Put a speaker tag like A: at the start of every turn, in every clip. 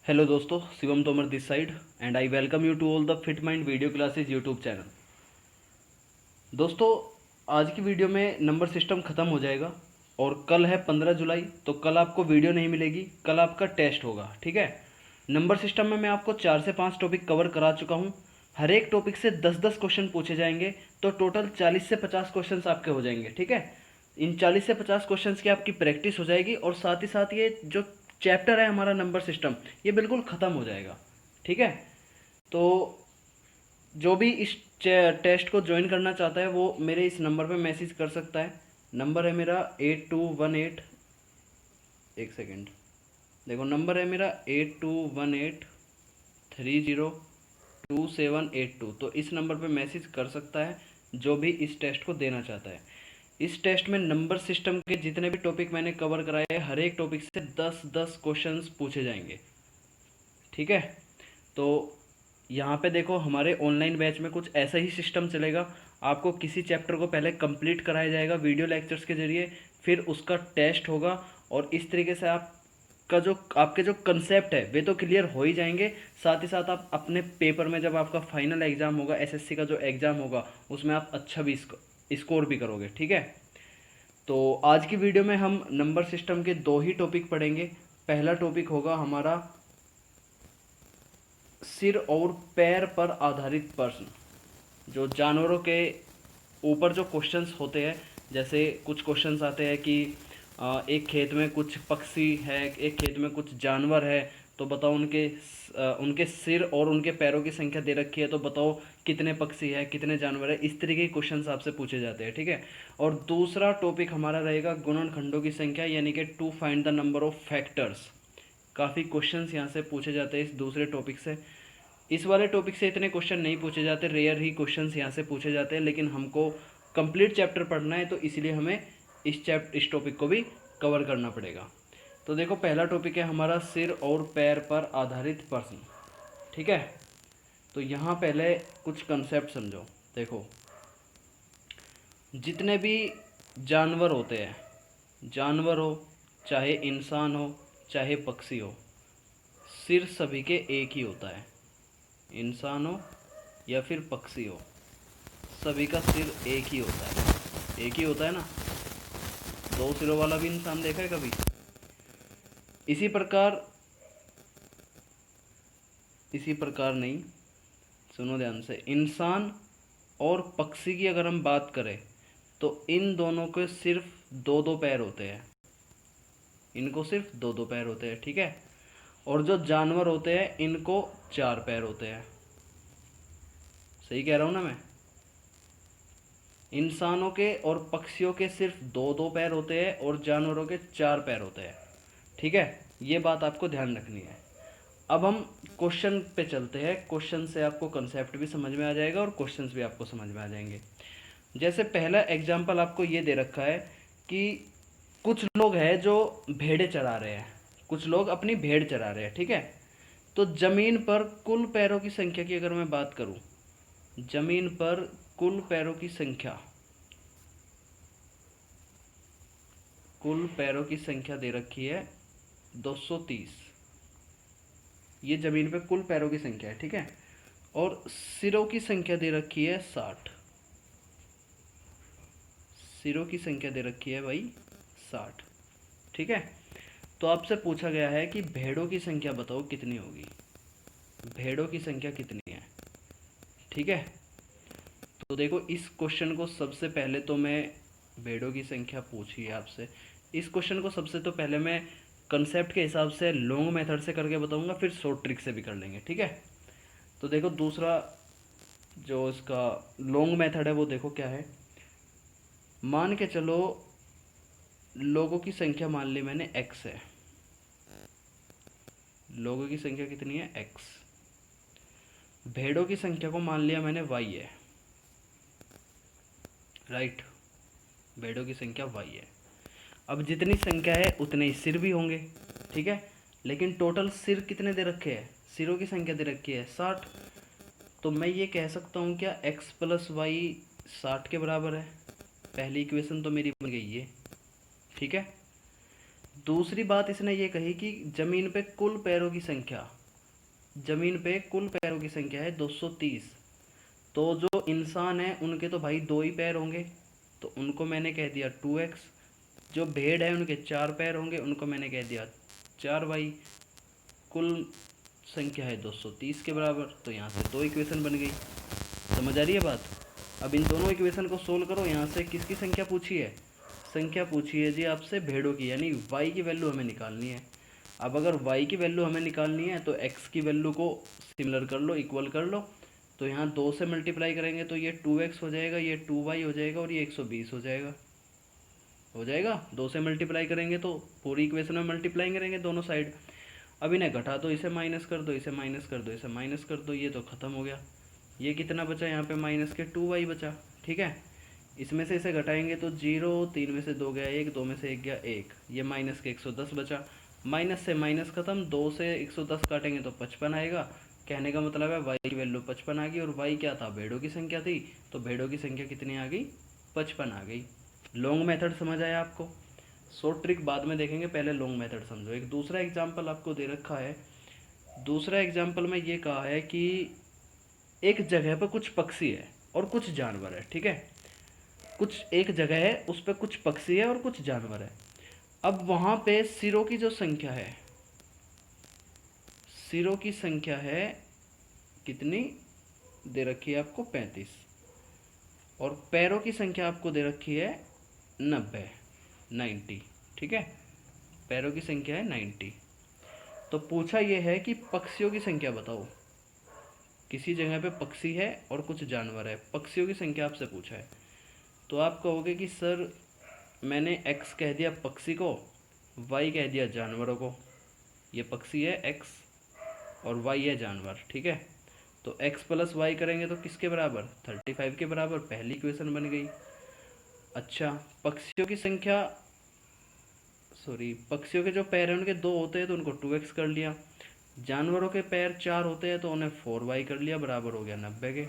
A: Hello दोस्तों, Shivam Tomar this side and I welcome you to all the fit mind video classes YouTube channel. दोस्तों, आज की video में number system ख़त्म हो जाएगा और कल है 15 जुलाई, तो कल आपको वीडियो नहीं मिलेगी, कल आपका टेस्ट होगा। ठीक है। नंबर सिस्टम में मैं आपको 4 से 5 टॉपिक कवर करा चुका हूँ। हर एक टॉपिक से 10-10 क्वेश्चन पूछे जाएंगे, तो टोटल 40 से 50 क्वेश्चन आपके हो जाएंगे। ठीक है। इन 40 से 50 क्वेश्चन की आपकी प्रैक्टिस हो जाएगी और साथ ही साथ ये जो चैप्टर है हमारा नंबर सिस्टम, ये बिल्कुल ख़त्म हो जाएगा। ठीक है। तो जो भी इस टेस्ट को ज्वाइन करना चाहता है वो मेरे इस नंबर पे मैसेज कर सकता है। नंबर है मेरा 8218, एक सेकेंड, देखो नंबर है मेरा 8218302782। तो इस नंबर पे मैसेज कर सकता है जो भी इस टेस्ट को देना चाहता है। इस टेस्ट में नंबर सिस्टम के जितने भी टॉपिक मैंने कवर कराए हैं, हर एक टॉपिक से 10-10 क्वेश्चंस पूछे जाएंगे। ठीक है। तो यहाँ पे देखो, हमारे ऑनलाइन बैच में कुछ ऐसा ही सिस्टम चलेगा। आपको किसी चैप्टर को पहले कंप्लीट कराया जाएगा वीडियो लेक्चर्स के ज़रिए, फिर उसका टेस्ट होगा और इस तरीके से आपके जो कंसेप्ट है वे तो क्लियर हो ही जाएंगे। साथ ही साथ आप अपने पेपर में, जब आपका फाइनल एग्ज़ाम होगा, एसएससी का जो एग्ज़ाम होगा, उसमें आप अच्छा भी स्कोर भी करोगे। ठीक है। तो आज की वीडियो में हम नंबर सिस्टम के 2 ही टॉपिक पढ़ेंगे। पहला टॉपिक होगा हमारा सिर और पैर पर आधारित प्रश्न। जो जानवरों के ऊपर जो क्वेश्चंस होते हैं, जैसे कुछ क्वेश्चंस आते हैं कि एक खेत में कुछ पक्षी है, एक खेत में कुछ जानवर है, तो बताओ उनके सिर और उनके पैरों की संख्या दे रखी है, तो बताओ कितने पक्षी है, कितने जानवर है। इस तरीके के क्वेश्चंस आपसे पूछे जाते हैं। ठीक है। और दूसरा टॉपिक हमारा रहेगा गुणनखंडों की संख्या, यानी कि to find the number of factors. काफ़ी क्वेश्चंस यहाँ से पूछे जाते हैं इस दूसरे टॉपिक से। इस वाले टॉपिक से इतने क्वेश्चन नहीं पूछे जाते, रेयर ही क्वेश्चंस यहाँ से पूछे जाते हैं, लेकिन हमको कंप्लीट चैप्टर पढ़ना है, तो इसलिए हमें इस टॉपिक को भी कवर करना पड़ेगा। तो देखो, पहला टॉपिक है हमारा सिर और पैर पर आधारित प्रश्न। ठीक है। तो यहाँ पहले कुछ कंसेप्ट समझो। देखो, जितने भी जानवर होते हैं, जानवर हो चाहे इंसान हो चाहे पक्षी हो, सिर सभी के एक ही होता है। इंसान हो या फिर पक्षी हो, सभी का सिर एक ही होता है। एक ही होता है ना। दो सिरों वाला भी इंसान देखा है कभी? इसी प्रकार नहीं, सुनो ध्यान से। इंसान और पक्षी की अगर हम बात करें, तो इन दोनों के सिर्फ दो दो पैर होते हैं। इनको सिर्फ दो दो पैर होते हैं। ठीक है। और जो जानवर होते हैं, इनको 4 पैर होते हैं। सही कह रहा हूँ ना मैं? इंसानों के और पक्षियों के सिर्फ दो दो पैर होते हैं और जानवरों के 4 पैर होते हैं। ठीक है। ये बात आपको ध्यान रखनी है। अब हम क्वेश्चन पे चलते हैं। क्वेश्चन से आपको कंसेप्ट भी समझ में आ जाएगा और क्वेश्चंस भी आपको समझ में आ जाएंगे। जैसे पहला एग्जांपल आपको ये दे रखा है कि कुछ लोग हैं जो भेड़े चरा रहे हैं, कुछ लोग अपनी भेड़ चरा रहे हैं। ठीक है। तो ज़मीन पर कुल पैरों की संख्या की अगर मैं बात करूं, ज़मीन पर कुल पैरों की संख्या, कुल पैरों की संख्या दे रखी है 230। ये ज़मीन पे कुल पैरों की संख्या है। ठीक है। और सिरों की संख्या दे रखी है 60। सिरों की संख्या दे रखी है भाई 60। ठीक है। तो आपसे पूछा गया है कि भेड़ों की संख्या बताओ कितनी होगी। भेड़ों की संख्या कितनी है? ठीक है। तो देखो, इस क्वेश्चन को सबसे पहले तो मैं, भेड़ों की संख्या पूछी है आपसे, इस क्वेश्चन को सबसे तो पहले मैं कंसेप्ट के हिसाब से लॉन्ग मेथड से करके बताऊंगा, फिर शॉर्ट ट्रिक से भी कर लेंगे। ठीक है। तो देखो, दूसरा जो इसका लॉन्ग मेथड है वो देखो क्या है। मान के चलो लोगों की संख्या मान ली मैंने x है। लोगों की संख्या कितनी है? x। भेड़ों की संख्या को मान लिया मैंने y है। राइट। भेड़ों की संख्या y है। अब जितनी संख्या है उतने ही सिर भी होंगे। ठीक है। लेकिन टोटल सिर कितने दे रखे हैं? सिरों की संख्या दे रखी है 60। तो मैं ये कह सकता हूँ क्या x प्लस वाई 60 के बराबर है? पहली इक्वेशन तो मेरी बन गई ये। ठीक है। दूसरी बात इसने ये कही कि जमीन पे कुल पैरों की संख्या, जमीन पे कुल पैरों की संख्या है 230। तो जो इंसान है उनके तो भाई 2 ही पैर होंगे, तो उनको मैंने कह दिया 2x। जो भेड़ है उनके 4 पैर होंगे, उनको मैंने कह दिया 4y। कुल संख्या है 230 के बराबर, तो यहाँ से 2 इक्वेशन बन गई। समझ आ रही है बात? अब इन दोनों इक्वेशन को सोल्व करो। यहाँ से किसकी संख्या पूछी है? संख्या पूछी है जी आपसे भेड़ों की, यानी y की वैल्यू हमें निकालनी है। अब अगर y की वैल्यू हमें निकालनी है तो x की वैल्यू को सिमिलर कर लो, इक्वल कर लो। तो यहाँ 2 से मल्टीप्लाई करेंगे तो ये 2x हो जाएगा, ये 2y हो जाएगा और ये 120 हो जाएगा। हो जाएगा, 2 से मल्टीप्लाई करेंगे तो पूरी इक्वेशन में मल्टीप्लाई करेंगे दोनों साइड। अब इन्हें घटा दो, इसे माइनस कर दो, इसे माइनस कर दो, इसे माइनस कर दो, ये तो ख़त्म हो गया। ये कितना बचा यहाँ पे? माइनस के 2y बचा। ठीक है, इसमें से इसे घटाएंगे तो 0, 3 में से 2 गया 1, 2 में से 1 गया 1, ये माइनस के 110 बचा। माइनस से माइनस खत्म, 2 से 110 काटेंगे तो 55 आएगा। कहने का मतलब है y की वैल्यू 55 आ गई, और y क्या था? भेड़ों की संख्या थी, तो भेड़ों की संख्या कितनी आ गई? 55 आ गई। लॉन्ग मेथड समझ आया आपको? शॉर्ट ट्रिक बाद में देखेंगे, पहले लॉन्ग मेथड समझो। एक दूसरा एग्जाम्पल आपको दे रखा है। दूसरा एग्जाम्पल में ये कहा है कि एक जगह पर कुछ पक्षी है और कुछ जानवर है। ठीक है, कुछ एक जगह है, उस पर कुछ पक्षी है और कुछ जानवर है। अब वहाँ पे सिरों की जो संख्या है, सिरों की संख्या है कितनी दे रखी है आपको? 35। और पैरों की संख्या आपको दे रखी है 90। ठीक है, पैरों की संख्या है 90। तो पूछा यह है कि पक्षियों की संख्या बताओ। किसी जगह पे पक्षी है और कुछ जानवर है, पक्षियों की संख्या आपसे पूछा है। तो आप कहोगे कि सर मैंने x कह दिया पक्षी को, y कह दिया जानवरों को। ये पक्षी है x और y है जानवर। ठीक है, तो x प्लस वाई करेंगे तो किसके बराबर? 35 के बराबर। पहली इक्वेशन बन गई। अच्छा, पक्षियों की संख्या, सॉरी, पक्षियों के जो पैर हैं उनके 2 होते हैं तो उनको 2x कर लिया। जानवरों के पैर 4 होते हैं तो उन्हें 4y कर लिया, बराबर हो गया 90 के।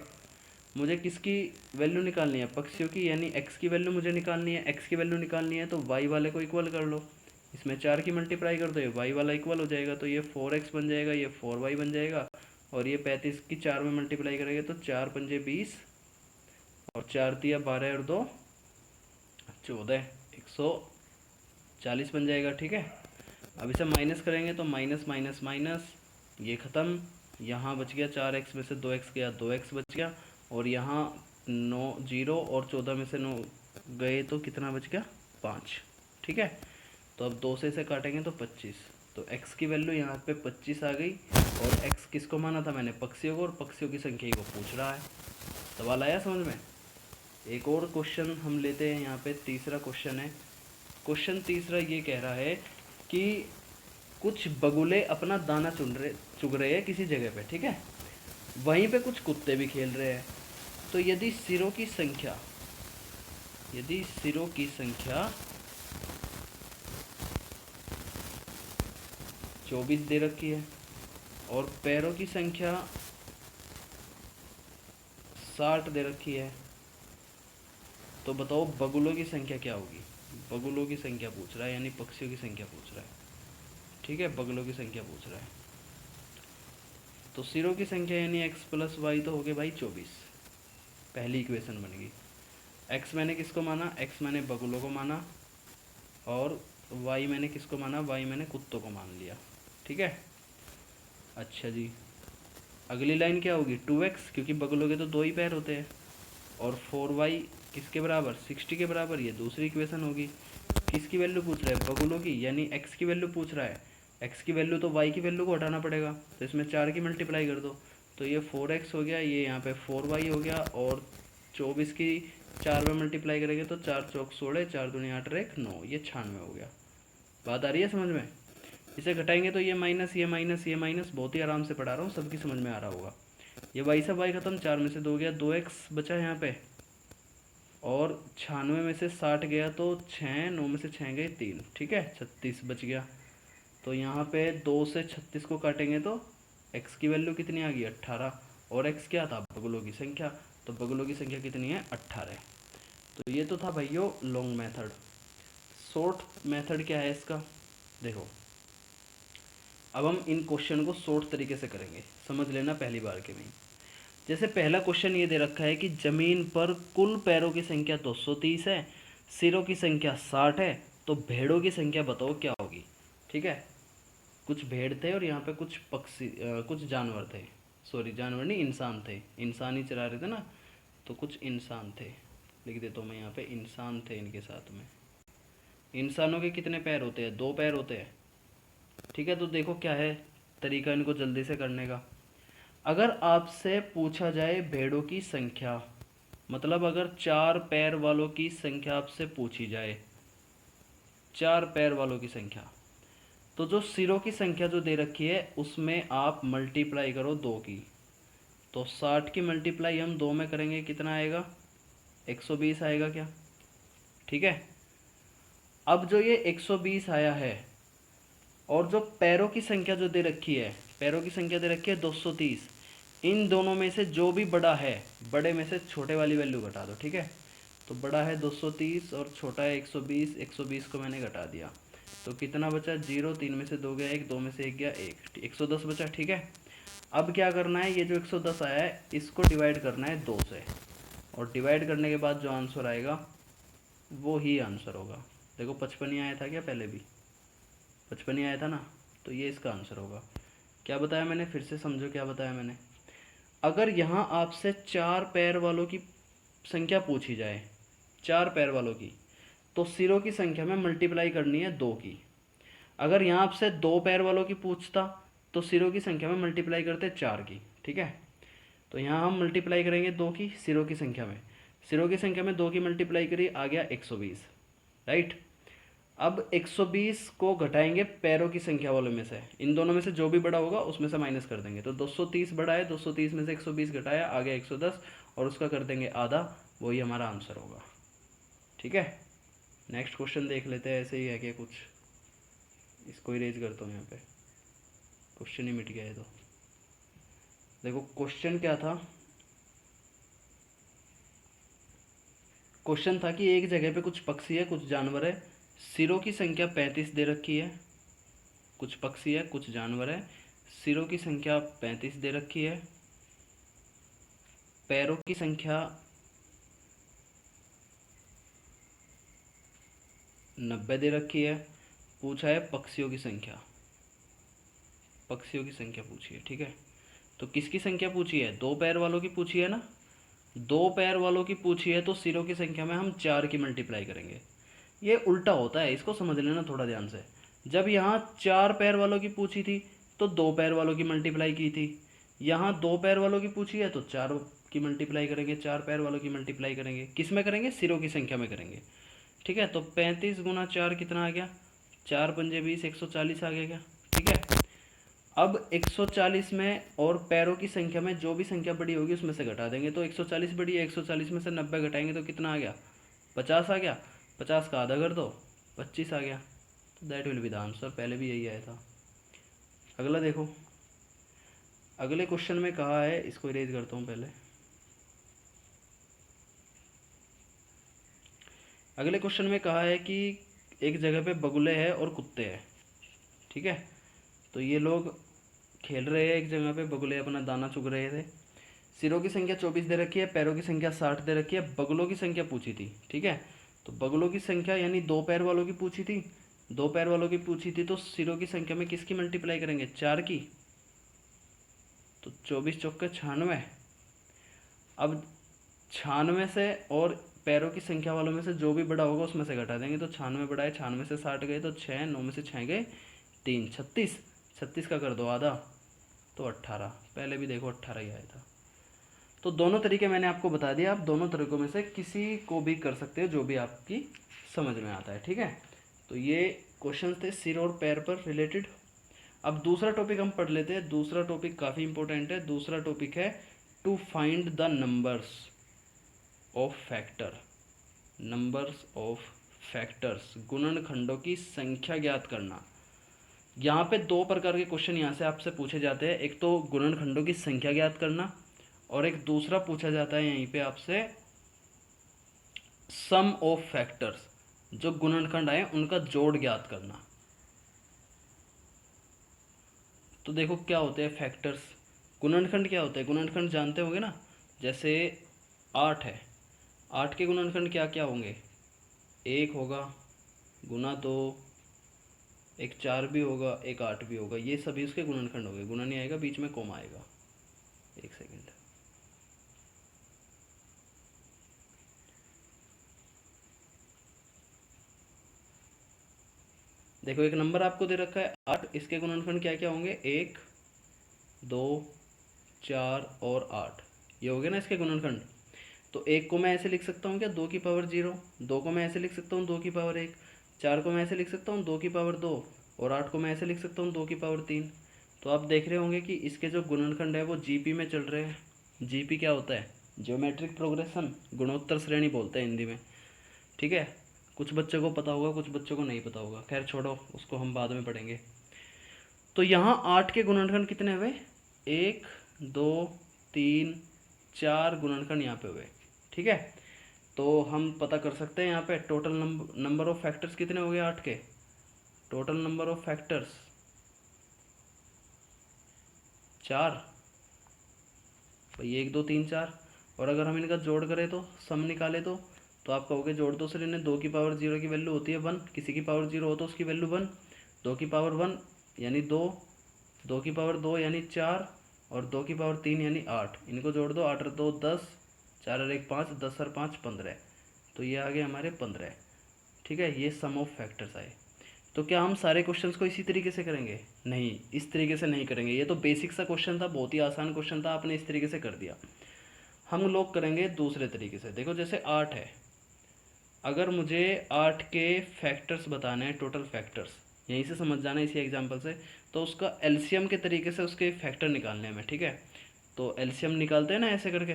A: मुझे किसकी वैल्यू निकालनी है? पक्षियों की, यानी x की वैल्यू मुझे निकालनी है। x की वैल्यू निकालनी है तो y वाले को इक्वल कर लो, इसमें 4 की मल्टीप्लाई कर दो, ये y वाला इक्वल हो जाएगा, तो ये 4x बन जाएगा, ये 4y बन जाएगा। और ये 35 की 4 में मल्टीप्लाई करेंगे तो 4 पंजे 20 और 4 तिया 12 और 2 14, 140 बन जाएगा। ठीक है, अब इसे माइनस करेंगे तो माइनस माइनस माइनस, ये ख़त्म। यहाँ बच गया 4x में से 2x गया, 2x बच गया। और यहाँ 9 0 और 14 में से 9 गए तो कितना बच गया? 5। ठीक है, तो अब 2 से इसे काटेंगे तो 25। तो x की वैल्यू यहाँ पे 25 आ गई। और x किसको माना था मैंने? पक्षियों को, और पक्षियों की संख्या को पूछ रहा है। सवाल आया समझ में? एक और क्वेश्चन हम लेते हैं। यहाँ पे तीसरा क्वेश्चन है। क्वेश्चन तीसरा ये कह रहा है कि कुछ बगुले अपना दाना चुग रहे हैं किसी जगह पे। ठीक है, वहीं पे कुछ कुत्ते भी खेल रहे हैं। तो यदि सिरों की संख्या 24 दे रखी है और पैरों की संख्या 60 दे रखी है, तो बताओ बगुलों की संख्या क्या होगी? बगुलों की संख्या पूछ रहा है, यानी पक्षियों की संख्या पूछ रहा है। ठीक है, बगुलों की संख्या पूछ रहा है। तो सिरों की संख्या यानी x प्लस वाई तो हो गए भाई 24। पहली इक्वेशन बन गई। x मैंने किसको माना? x मैंने बगुलों को माना, और y मैंने किसको माना? y मैंने कुत्तों को मान लिया। ठीक है, अच्छा जी, अगली लाइन क्या होगी? 2x, क्योंकि बगुलों के तो 2 ही पैर होते हैं। और 4y किसके बराबर? 60 के बराबर। ये दूसरी इक्वेशन होगी। किसकी वैल्यू पूछ रहा है? बगुलों की, यानी x की वैल्यू पूछ रहा है। x की वैल्यू तो y की वैल्यू को हटाना पड़ेगा, तो इसमें 4 की मल्टीप्लाई कर दो, तो ये 4x हो गया, ये यहाँ पे 4y हो गया। और 24 की 4 में मल्टीप्लाई करेंगे तो 4 चौक 16, 4 दूनी 8 1 9, ये 96 हो गया। बात आ रही है समझ में? इसे घटाएंगे तो ये माइनस, ये माइनस, ये माइनस। बहुत ही आराम से पढ़ा रहा हूँ, सबकी समझ में आ रहा होगा। ये y सब y खत्म, 4 में से 2 गया, 2x बचा यहाँ पे। और 96 में से 60 गया तो 6, 9 में से 6 गए 3। ठीक है, 36 बच गया। तो यहाँ पे 2 से 36 को काटेंगे तो x की वैल्यू कितनी आ गई? 18। और x क्या था? बगुलों की संख्या। तो बगुलों की संख्या कितनी है? 18। तो ये तो था भाइयों लॉन्ग मेथड। शॉर्ट मेथड क्या है इसका? देखो, अब हम इन क्वेश्चन को शॉर्ट तरीके से करेंगे, समझ लेना पहली बार के में ही। जैसे पहला क्वेश्चन ये दे रखा है कि ज़मीन पर कुल पैरों की संख्या 230 है, सिरों की संख्या 60 है, तो भेड़ों की संख्या बताओ क्या होगी। ठीक है, कुछ भेड़ थे और यहाँ पे कुछ पक्षी कुछ जानवर थे, सॉरी जानवर नहीं इंसान थे, इंसान ही चरा रहे थे ना, तो कुछ इंसान थे, लिख देता हूँ मैं यहाँ पे इंसान थे इनके साथ में। इंसानों के कितने पैर होते हैं, 2 पैर होते हैं। ठीक है, तो देखो क्या है तरीका इनको जल्दी से करने का। अगर आपसे पूछा जाए भेड़ों की संख्या, मतलब अगर 4 पैर वालों की संख्या आपसे पूछी जाए, 4 पैर वालों की संख्या, तो जो सिरों की संख्या जो दे रखी है उसमें आप मल्टीप्लाई करो 2 की, तो 60 की मल्टीप्लाई हम 2 में करेंगे, कितना आएगा, 120 आएगा क्या। ठीक है, अब जो ये 120 आया है और जो पैरों की संख्या जो दे रखी है, पैरों की संख्या दे रखी है 230, इन दोनों में से जो भी बड़ा है, बड़े में से छोटे वाली वैल्यू घटा दो। ठीक है, तो बड़ा है 230 और छोटा है 120, 120 को मैंने घटा दिया, तो कितना बचा, 0, 3 में से 2 गया 1, 2 में से 1 गया 1, 110 बचा। ठीक है, अब क्या करना है, ये जो 110 आया है इसको डिवाइड करना है 2 से, और डिवाइड करने के बाद जो आंसर आएगा वो ही आंसर होगा। देखो 55 ही आया था क्या, पहले भी 55 ही आया था ना, तो ये इसका आंसर होगा। क्या बताया मैंने, फिर से समझो क्या बताया मैंने। अगर यहाँ आपसे 4 पैर वालों की संख्या पूछी जाए, 4 पैर वालों की, तो सिरों की संख्या में मल्टीप्लाई करनी है 2 की। अगर यहाँ आपसे 2 पैर वालों की पूछता तो सिरों की संख्या में मल्टीप्लाई करते 4 की। ठीक है, तो यहाँ हम मल्टीप्लाई करेंगे 2 की सिरों की संख्या में, सिरों की संख्या में 2 की मल्टीप्लाई करी, आ गया 120। राइट, अब 120 को घटाएंगे पैरों की संख्या वालों में से, इन दोनों में से जो भी बड़ा होगा उसमें से माइनस कर देंगे, तो 230 बड़ा है, 230 में से 120 घटाया, आ गया 110, और उसका कर देंगे आधा, वही हमारा आंसर होगा। ठीक है, नेक्स्ट क्वेश्चन देख लेते हैं, ऐसे ही है क्या कुछ, इसको इरेज करता हूँ यहाँ पे, क्वेश्चन ही मिट गया है। तो देखो क्वेश्चन क्या था, क्वेश्चन था कि एक जगह पे कुछ पक्षी है कुछ जानवर है, सिरों की संख्या 35 दे रखी है, कुछ पक्षी है कुछ जानवर है, सिरों की संख्या 35 दे रखी है, पैरों की संख्या 90 दे रखी है, पूछा है पक्षियों की संख्या, पक्षियों की संख्या पूछी है। ठीक है, तो किसकी संख्या पूछी है, 2 पैर वालों की पूछी है ना, 2 पैर वालों की पूछी है, तो सिरों की संख्या में हम 4 की मल्टीप्लाई करेंगे। ये उल्टा होता है, इसको समझ लेना थोड़ा ध्यान से। जब यहाँ 4 पैर वालों की पूछी थी तो 2 पैर वालों की मल्टीप्लाई की थी, यहाँ 2 पैर वालों की पूछी है तो 4 की मल्टीप्लाई करेंगे, 4 पैर वालों की मल्टीप्लाई करेंगे, किस में करेंगे, सिरों की संख्या में करेंगे। ठीक है, तो 35 गुना 4 कितना आ गया, 4 पंजे 20, 140 आ गया क्या। ठीक है, अब 140 में और पैरों की संख्या में जो भी संख्या बड़ी होगी उसमें से घटा देंगे, तो 140 बड़ी है, 140 में से 90 घटाएंगे तो कितना आ गया, 50 आ गया, 50 का आधा कर दो, 25 आ गया, तो that will be the answer, पहले भी यही आया था। अगला देखो, अगले क्वेश्चन में कहा है, इसको इरेज करता हूँ पहले, अगले क्वेश्चन में कहा है कि एक जगह पे बगुले हैं और कुत्ते हैं। ठीक है, तो ये लोग खेल रहे हैं एक जगह पे, बगुले अपना दाना चुग रहे थे, सिरों की संख्या 24 दे रखी है, पैरों की संख्या 60 दे रखी है, बगुलों की संख्या पूछी थी। ठीक है, तो बगुलों की संख्या यानी 2 पैर वालों की पूछी थी, 2 पैर वालों की पूछी थी, तो सिरों की संख्या में किसकी मल्टीप्लाई करेंगे, 4 की, तो 24 चौके 96। अब 96 से और पैरों की संख्या वालों में से जो भी बड़ा होगा उसमें से घटा देंगे, तो 96 बड़ा है, 96 से 60 गए तो 6, 9 में से 6 गए 3, 36, 36 का कर दो आधा, तो 18, पहले भी देखो 18 ही आया था। तो दोनों तरीके मैंने आपको बता दिया, आप दोनों तरीकों में से किसी को भी कर सकते हो जो भी आपकी समझ में आता है। ठीक है, तो ये क्वेश्चन थे सिर और पैर पर रिलेटेड। अब दूसरा टॉपिक हम पढ़ लेते हैं, दूसरा टॉपिक काफ़ी इंपॉर्टेंट है, दूसरा टॉपिक है to find the numbers of factor, numbers of factors, गुणनखंडों की संख्या ज्ञात करना। यहाँ पे 2 प्रकार के क्वेश्चन यहाँ से आपसे पूछे जाते हैं, एक तो गुणनखंडों की संख्या ज्ञात करना, और एक दूसरा पूछा जाता है यहीं पे आपसे सम ऑफ फैक्टर्स, जो गुणनखंड आए उनका जोड़ ज्ञात करना। तो देखो क्या होते हैं फैक्टर्स। गुणनखंड क्या होते हैं, गुणनखंड जानते होंगे ना। जैसे 8 है, 8 के गुणनखंड क्या क्या होंगे, 1 होगा, गुना 2, एक 4 भी होगा, एक 8 भी होगा, ये सभी उसके गुणनखंड हो गए। गुना नहीं आएगा, बीच में कोमा आएगा। एक सेकेंड। देखो एक नंबर आपको दे रखा है 8, इसके गुणनखंड क्या क्या होंगे, 1, 2, 4 और 8, ये हो गए ना इसके गुणनखंड। तो 1 को मैं ऐसे लिख सकता हूँ क्या, 2 की पावर 0, 2 को मैं ऐसे लिख सकता हूँ 2 की पावर 1, 4 को मैं ऐसे लिख सकता हूँ 2 की पावर 2, और 8 को मैं ऐसे लिख सकता हूँ 2 की पावर 3। तो आप देख रहे होंगे कि इसके जो गुणनखंड है वो जीपी में चल रहे हैं। जीपी क्या होता है, ज्योमेट्रिक प्रोग्रेशन, गुणोत्तर श्रेणी बोलते हैं हिंदी में। ठीक है, कुछ बच्चों को पता होगा, कुछ बच्चों को नहीं पता होगा, खैर छोड़ो, उसको हम बाद में पढ़ेंगे। तो यहाँ 8 के गुणनखंड कितने हुए, 1, 2, 3, 4 गुणनखंड यहाँ पे हुए। ठीक है, तो हम पता कर सकते हैं यहाँ पे टोटल नंबर ऑफ फैक्टर्स कितने हो गए 8 के। टोटल नंबर ऑफ फैक्टर्स 4, भाई 1, 2, 3, 4। और अगर हम इनका जोड़ करें तो सम निकाले तो आप कहोगे जोड़ दो सर इन्हें, 2 की पावर 0 की वैल्यू होती है 1, किसी की पावर 0 हो तो उसकी वैल्यू 1, 2 की पावर 1 यानी 2, 2 की पावर 2 यानी 4, और 2 की पावर 3 यानी 8। इनको जोड़ दो, 8 और 2 10, 4 और 1 5, 10 और 5 15। तो ये आ गए हमारे 15। ठीक है, ये सम ऑफ फैक्टर्स आए। तो क्या हम सारे क्वेश्चंस को इसी तरीके से करेंगे, नहीं, इस तरीके से नहीं करेंगे। ये तो बेसिक सा क्वेश्चन था, बहुत ही आसान क्वेश्चन था, आपने इस तरीके से कर दिया। हम लोग करेंगे दूसरे तरीके से। देखो जैसे 8 है, अगर मुझे 8 के फैक्टर्स बताने हैं, टोटल फैक्टर्स, यहीं से समझ जाना इसी एग्जांपल से, तो उसका एलसीएम के तरीके से उसके फैक्टर निकालने हैं हमें। ठीक है, तो एलसीएम निकालते हैं ना ऐसे करके।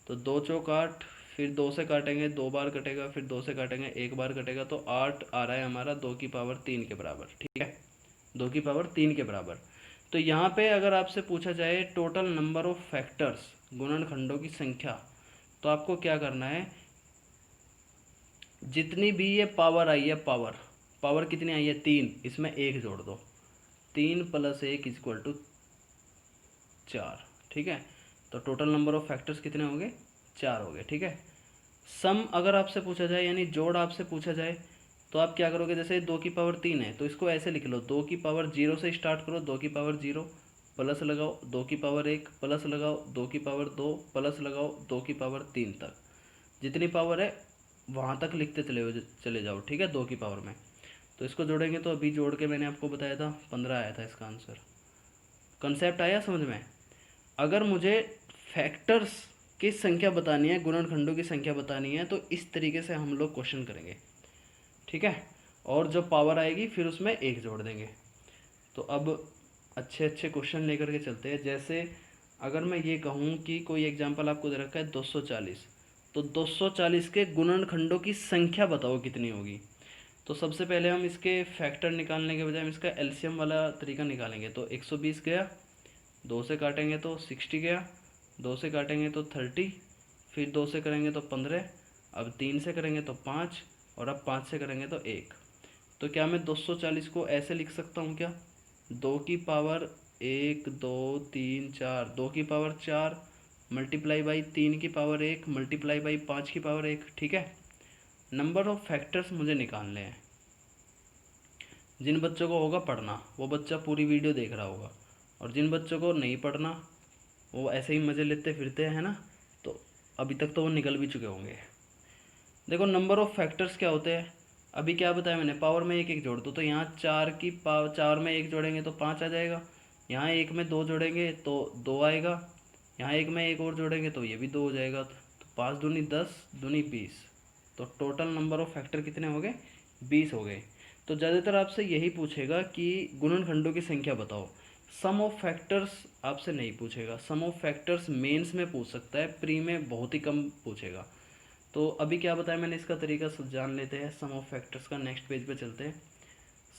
A: तो 2 चौक 8, फिर 2 से काटेंगे, 2 बार कटेगा, फिर 2 से काटेंगे, 1 बार कटेगा, तो 8 आ रहा है हमारा 2 की पावर 3 के बराबर। ठीक है, 2 की पावर 3 के बराबर। तो यहाँ पे अगर आपसे पूछा जाए टोटल नंबर ऑफ फैक्टर्स, गुणनखंडों की संख्या, तो आपको क्या करना है, जितनी भी ये पावर आई है, पावर पावर कितनी आई है 3, इसमें 1 जोड़ दो, 3 + 1 = 4। ठीक है, तो टोटल नंबर ऑफ फैक्टर्स कितने होंगे, 4 हो गए। ठीक है, सम अगर आपसे पूछा जाए यानी जोड़ आपसे पूछा जाए, तो आप क्या करोगे, जैसे 2 की पावर 3 है तो इसको ऐसे लिख लो, 2 की पावर 0 से स्टार्ट करो, 2 की पावर 0 प्लस लगाओ, 2 की पावर 1 प्लस लगाओ, 2 की पावर 2 प्लस लगाओ, 2 की पावर 3 तक जितनी पावर है वहाँ तक लिखते चले जाओ। ठीक है, 2 की पावर में। तो इसको जोड़ेंगे तो अभी जोड़ के मैंने आपको बताया था 15 आया था इसका आंसर। कंसेप्ट आया समझ में। अगर मुझे फैक्टर्स की संख्या बतानी है, गुणनखंडों की संख्या बतानी है, तो इस तरीके से हम लोग क्वेश्चन करेंगे। ठीक है, और जब पावर आएगी फिर उसमें 1 जोड़ देंगे। तो अब अच्छे अच्छे क्वेश्चन लेकर के चलते हैं। जैसे अगर मैं ये कहूँ कि कोई एग्जांपल आपको दे रखा है 240, तो 240 के गुणनखंडों की संख्या बताओ कितनी होगी। तो सबसे पहले हम इसके फैक्टर निकालने के बजाय हम इसका एलसीएम वाला तरीका निकालेंगे। तो 120 गया, 2 से काटेंगे तो 60 गया, 2 से काटेंगे तो 30, फिर 2 से करेंगे तो 15, अब 3 से करेंगे तो 5, और अब 5 से करेंगे तो 1। तो क्या मैं 240 को ऐसे लिख सकता हूँ क्या, 2 की पावर 1, 2, 3, 4, 2 की पावर 4 मल्टीप्लाई बाई 3 की पावर 1 मल्टीप्लाई बाई 5 की पावर 1। ठीक है, नंबर ऑफ फैक्टर्स मुझे निकालने हैं। जिन बच्चों को होगा पढ़ना वो बच्चा पूरी वीडियो देख रहा होगा, और जिन बच्चों को नहीं पढ़ना वो ऐसे ही मज़े लेते फिरते हैं ना, तो अभी तक तो वो निकल भी चुके होंगे। देखो नंबर ऑफ फैक्टर्स क्या होते हैं, अभी क्या बताया मैंने, पावर में 1 1 जोड़ दो, तो यहाँ 4 की पावर 4 में 1 जोड़ेंगे तो 5 आ जाएगा, यहाँ 1 में 2 जोड़ेंगे तो 2 आएगा, यहाँ 1 में 1 और जोड़ेंगे तो ये भी 2 हो जाएगा। तो 5 दूनी 10, दूनी 20, तो टोटल नंबर ऑफ फैक्टर कितने हो गए, 20 हो गए। तो ज़्यादातर आपसे यही पूछेगा कि गुणनखंडों की संख्या बताओ। सम ऑफ फैक्टर्स आपसे नहीं पूछेगा, सम ऑफ फैक्टर्स मेंस में पूछ सकता है, प्री में बहुत ही कम पूछेगा। तो अभी क्या बताया मैंने, इसका तरीका जान लेते हैं सम ऑफ फैक्टर्स का। नेक्स्ट पेज पे चलते हैं।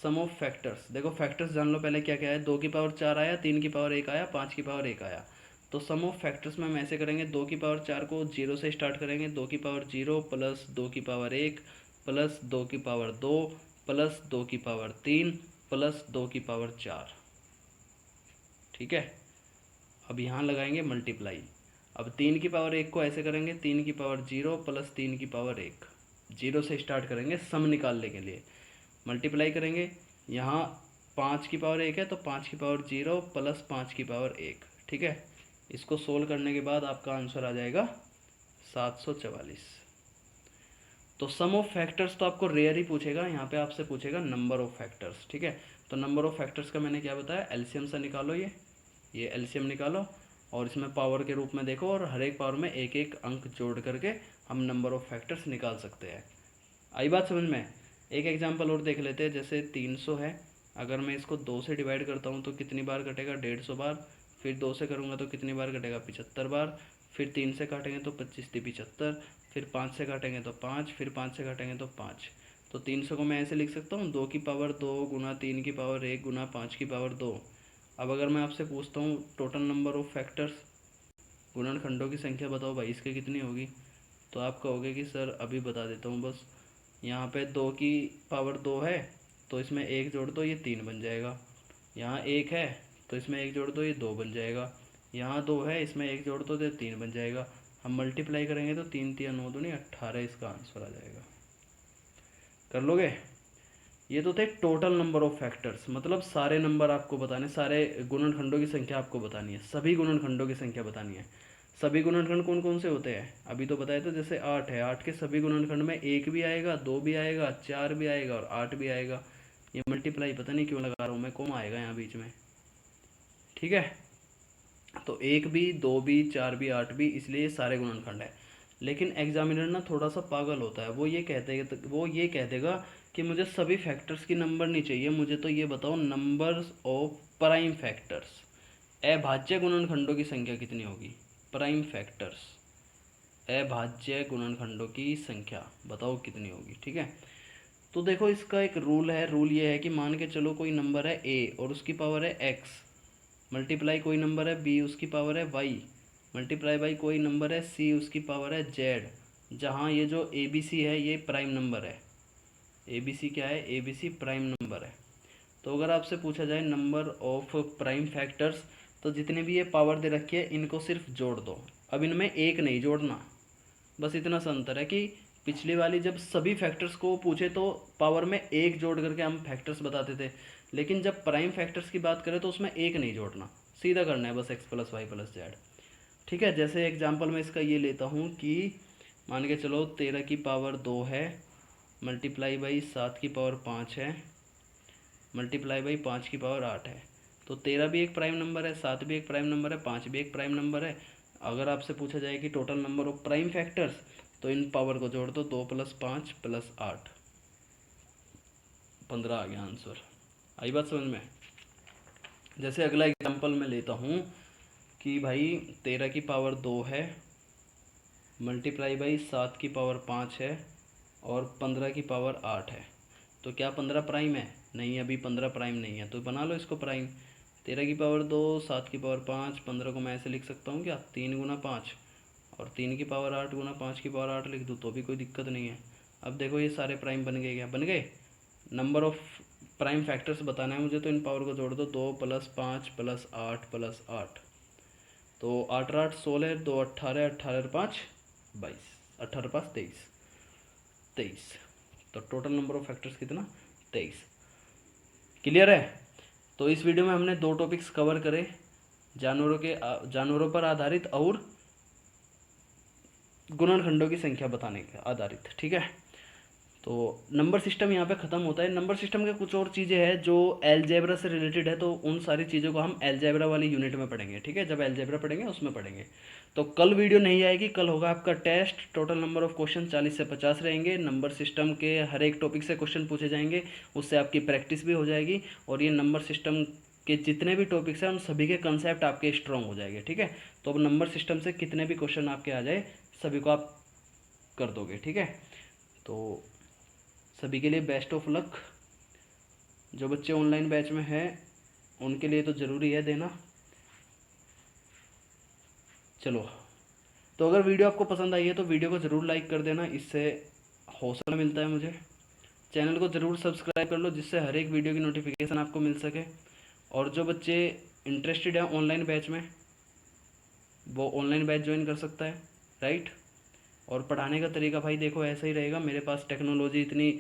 A: सम ऑफ फैक्टर्स, देखो फैक्टर्स जान लो पहले क्या क्या है। 2 की पावर 4 आया, 3 की पावर 1 आया, 5 की पावर 1 आया। तो सम ऑफ फैक्टर्स में हम ऐसे करेंगे, 2 की पावर 4 को 0 से स्टार्ट करेंगे, 2 की पावर 0 प्लस 2 की पावर 1 प्लस 2 की पावर 2 प्लस 2 की पावर 3 प्लस 2 की पावर 4। ठीक है। अब यहाँ लगाएंगे मल्टीप्लाई। अब 3 की पावर 1 को ऐसे करेंगे, 3 की पावर 0 प्लस 3 की पावर 1, 0 से स्टार्ट करेंगे सम निकालने के लिए। मल्टीप्लाई करेंगे, यहाँ 5 की पावर 1 है तो 5 की पावर 0 प्लस 5 की पावर 1, ठीक है। इसको सोल्व करने के बाद आपका आंसर आ जाएगा 744। तो सम ऑफ फैक्टर्स तो आपको रेयर ही पूछेगा, यहाँ पे आपसे पूछेगा नंबर ऑफ फैक्टर्स, ठीक है। तो नंबर ऑफ फैक्टर्स का मैंने क्या बताया, एलसीएम से निकालो, ये एलसीएम निकालो और इसमें पावर के रूप में देखो, और हर एक पावर में एक एक अंक जोड़ करके हम नंबर ऑफ फैक्टर्स निकाल सकते हैं। आई बात समझ में। एक एग्जांपल और देख लेते हैं, जैसे 300 है, अगर मैं इसको 2 से डिवाइड करता हूँ तो कितनी बार कटेगा, 150 बार। फिर 2 से करूँगा तो कितनी बार कटेगा, 75 बार। फिर 3 से काटेंगे तो 25 × 75। फिर 5 से काटेंगे तो 5, फिर 5 से काटेंगे तो 5। तो 300 को मैं ऐसे लिख सकता हूँ, 2 की पावर 2 गुना 3 की पावर 1 गुना 5 की पावर 2। अब अगर मैं आपसे पूछता हूँ टोटल नंबर ऑफ फैक्टर्स, गुणनखंडों की संख्या बताओ भाई इसके कितनी होगी, तो आप कहोगे कि सर अभी बता देता हूँ बस। यहाँ पे 2 की पावर 2 है तो इसमें 1 जोड़ दो, ये 3 बन जाएगा। यहाँ 1 है तो इसमें 1 जोड़ दो, ये 2 बन जाएगा। यहाँ 2 है, इसमें 1 जोड़ दो तो 3 बन जाएगा। हम मल्टीप्लाई करेंगे तो 3 × 3 = 9 दूनी 18, इसका आंसर आ जाएगा। कर लोगे। ये तो थे टोटल नंबर ऑफ फैक्टर्स, मतलब सारे नंबर आपको बताने, सारे गुणनखंडों की संख्या आपको बतानी है, सभी गुणनखंडों की संख्या बतानी है। सभी गुणनखंड कौन कौन से होते हैं अभी तो बताया, तो जैसे 8 है, 8 के सभी गुणनखंड में 1 भी आएगा, 2 भी आएगा, 4 भी आएगा और 8 भी आएगा। ये मल्टीप्लाई पता नहीं क्यों लगा रहा हूँ मैं, कौन आएगा यहाँ बीच में, ठीक है। तो 1 भी, 2 भी, 4 भी, 8 भी, इसलिए ये सारे गुणनखंड है। लेकिन एग्जामिनर ना थोड़ा सा पागल होता है, वो ये कह देगा कि मुझे सभी फैक्टर्स की नंबर नहीं चाहिए, मुझे तो ये बताओ नंबर्स ऑफ प्राइम फैक्टर्स, अभाज्य गुणनखंडों की संख्या कितनी होगी। प्राइम फैक्टर्स, अभाज्य गुणनखंडों की संख्या बताओ कितनी होगी, ठीक है। तो देखो इसका एक रूल है, रूल ये है कि मान के चलो कोई नंबर है a और उसकी पावर है x, मल्टीप्लाई कोई नंबर है b उसकी पावर है y, मल्टीप्लाई बाई कोई नंबर है c उसकी पावर है z, जहाँ ये जो ए बी सी है ये प्राइम नंबर है। ए बी सी क्या है, A B C prime number है। तो अगर आपसे पूछा जाए नंबर ऑफ प्राइम फैक्टर्स, तो जितने भी ये पावर दे रखी है इनको सिर्फ जोड़ दो। अब इनमें एक नहीं जोड़ना, बस इतना सा अंतर है कि पिछली वाली जब सभी फैक्टर्स को पूछे तो पावर में एक जोड़ करके हम फैक्टर्स बताते थे, लेकिन जब प्राइम फैक्टर्स की बात करें तो उसमें एक नहीं जोड़ना, सीधा करना है बस x + y + z, ठीक है। जैसे एग्जांपल में इसका ये लेता हूँ कि मान के चलो 13 की पावर 2 है, मल्टीप्लाई बाई 7 की पावर 5 है, मल्टीप्लाई बाई 5 की पावर 8 है। तो 13 भी एक प्राइम नंबर है, 7 भी एक प्राइम नंबर है, 5 भी एक प्राइम नंबर है। अगर आपसे पूछा जाए कि total number of prime factors, तो इन पावर को जोड़ दो, 2 + 5 + 8, 15 आ गया आंसर। आई बात समझ में। जैसे अगला एग्जांपल मैं लेता हूँ कि भाई 13 की पावर 2 है, मल्टीप्लाई बाई 7 की पावर 5 है और 15 की पावर 8 है। तो क्या 15 प्राइम है? नहीं, अभी 15 प्राइम नहीं है, तो बना लो इसको प्राइम। 13 की पावर 2, 7 की पावर 5, 15 को मैं ऐसे लिख सकता हूँ क्या, 3 × 5, और 3 की पावर 8 गुना 5 की पावर 8 लिख दूँ तो भी कोई दिक्कत नहीं है। अब देखो ये सारे प्राइम बन गए, क्या बन गए। नंबर ऑफ प्राइम फैक्टर्स बताना है मुझे, तो इन पावर को जोड़ दो, 2 + 5 + 8 + 8, तो 8 × 8 = 16, 2 × 18, 18 × 5 = 22, 18 × 5 = 23, 23। तो टोटल नंबर ऑफ फैक्टर्स कितना, 23। क्लियर है। तो इस वीडियो में हमने 2 टॉपिक्स कवर करे, जानवरों पर आधारित और गुणनखंडों की संख्या बताने के आधारित, ठीक है। तो नंबर सिस्टम यहाँ पे ख़त्म होता है। नंबर सिस्टम के कुछ और चीज़ें हैं जो एलजेब्रा से रिलेटेड है, तो उन सारी चीज़ों को हम एलजेब्रा वाली यूनिट में पढ़ेंगे, ठीक है। जब एलजेब्रा पढ़ेंगे उसमें पढ़ेंगे। तो कल वीडियो नहीं आएगी, कल होगा आपका test. Total number of question 40 से 50 रहेंगे। नंबर सिस्टम के हर एक टॉपिक से क्वेश्चन पूछे जाएंगे, उससे आपकी प्रैक्टिस भी हो जाएगी, और ये नंबर सिस्टम के जितने भी टॉपिक्स हैं उन सभी के कंसेप्ट आपके स्ट्रॉन्ग हो जाएंगे, ठीक है। तो अब नंबर सिस्टम से कितने भी क्वेश्चन आपके आ जाए सभी को आप कर दोगे, ठीक है। तो सभी के लिए बेस्ट ऑफ लक। जो बच्चे ऑनलाइन बैच में हैं उनके लिए तो ज़रूरी है देना। चलो, तो अगर वीडियो आपको पसंद आई है तो वीडियो को ज़रूर लाइक कर देना, इससे हौसला मिलता है मुझे। चैनल को ज़रूर सब्सक्राइब कर लो जिससे हर एक वीडियो की नोटिफिकेशन आपको मिल सके। और जो बच्चे इंटरेस्टेड है ऑनलाइन बैच में, वो ऑनलाइन बैच ज्वाइन कर सकता है, राइट। और पढ़ाने का तरीका भाई देखो ऐसा ही रहेगा। मेरे पास टेक्नोलॉजी इतनी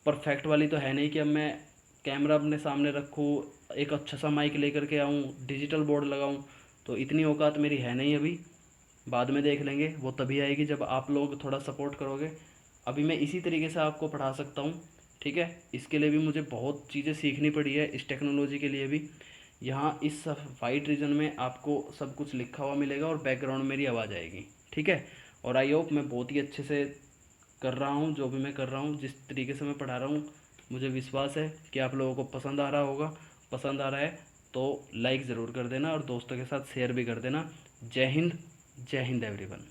A: परफेक्ट वाली तो है नहीं कि अब मैं कैमरा अपने सामने रखूँ, एक अच्छा सा माइक लेकर के आऊँ, डिजिटल बोर्ड लगाऊँ, तो इतनी औकात मेरी है नहीं अभी। बाद में देख लेंगे, वो तभी आएगी जब आप लोग थोड़ा सपोर्ट करोगे। अभी मैं इसी तरीके से आपको पढ़ा सकता हूँ, ठीक है। इसके लिए भी मुझे बहुत चीज़ें सीखनी पड़ी है, इस टेक्नोलॉजी के लिए भी। यहाँ इस वाइट रीजन में आपको सब कुछ लिखा हुआ मिलेगा और बैकग्राउंड मेरी आवाज़ आएगी, ठीक है। और आई होप मैं बहुत ही अच्छे से कर रहा हूँ जो भी मैं कर रहा हूँ, जिस तरीके से मैं पढ़ा रहा हूँ। मुझे विश्वास है कि आप लोगों को पसंद आ रहा होगा। पसंद आ रहा है तो लाइक ज़रूर कर देना और दोस्तों के साथ शेयर भी कर देना। जय हिंद, जय हिंद एवरीवन।